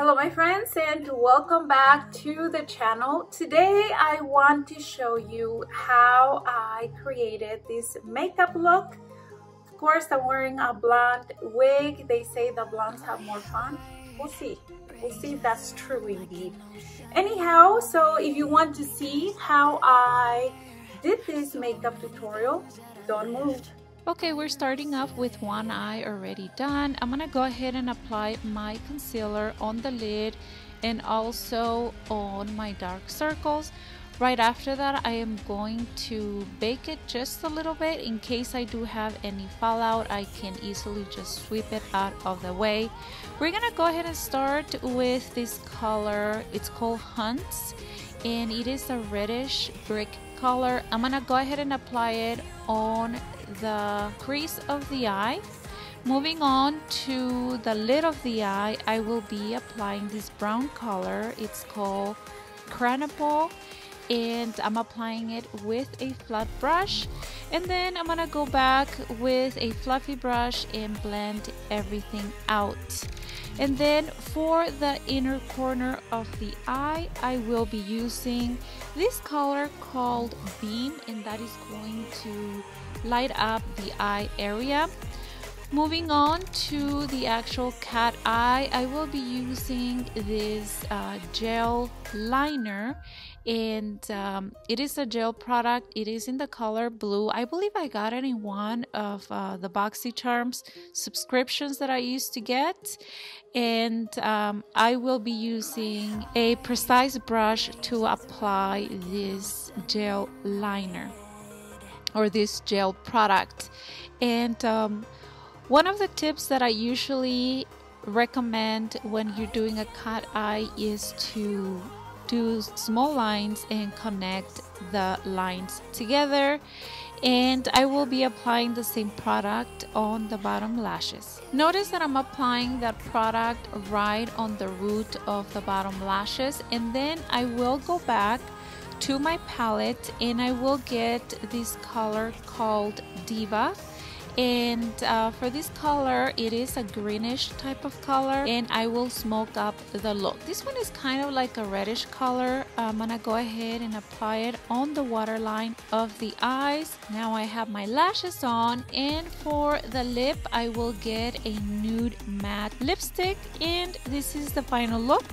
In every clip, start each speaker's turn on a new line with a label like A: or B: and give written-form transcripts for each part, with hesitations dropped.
A: Hello my friends and welcome back to the channel. Today I want to show you how I created this makeup look. Of course I'm wearing a blonde wig. They say the blondes have more fun. We'll see if that's true indeed. Anyhow, so if you want to see how I did this makeup tutorial, don't move.
B: Okay, we're starting off with one eye already done. I'm gonna go ahead and apply my concealer on the lid and also on my dark circles. Right after that, I am going to bake it just a little bit. In case I do have any fallout, I can easily just sweep it out of the way. We're gonna go ahead and start with this color. It's called Hunts and it is a reddish brick color. I'm gonna go ahead and apply it on the crease of the eye. Moving on to the lid of the eye, I will be applying this brown color. It's called Cranapple and I'm applying it with a flat brush, and then I'm gonna go back with a fluffy brush and blend everything out. And then for the inner corner of the eye, I will be using this color called Beam, and that is going to light up the eye area. Moving on to the actual cat eye, I will be using this gel liner, and it is a gel product. It is in the color blue. I believe I got it in one of the BoxyCharms subscriptions that I used to get, and I will be using a precise brush to apply this gel liner or this gel product. And one of the tips that I usually recommend when you're doing a cat eye is to do small lines and connect the lines together. And I will be applying the same product on the bottom lashes. Notice that I'm applying that product right on the root of the bottom lashes, and then I will go back to my palette and I will get this color called Diva. And for this color, it is a greenish type of color, and I will smoke up the look. This one is kind of like a reddish color. I'm gonna go ahead and apply it on the waterline of the eyes. Now I have my lashes on, and for the lip, I will get a nude matte lipstick, and this is the final look.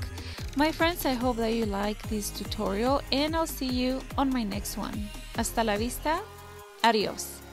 B: My friends, I hope that you like this tutorial, and I'll see you on my next one. Hasta la vista. Adios.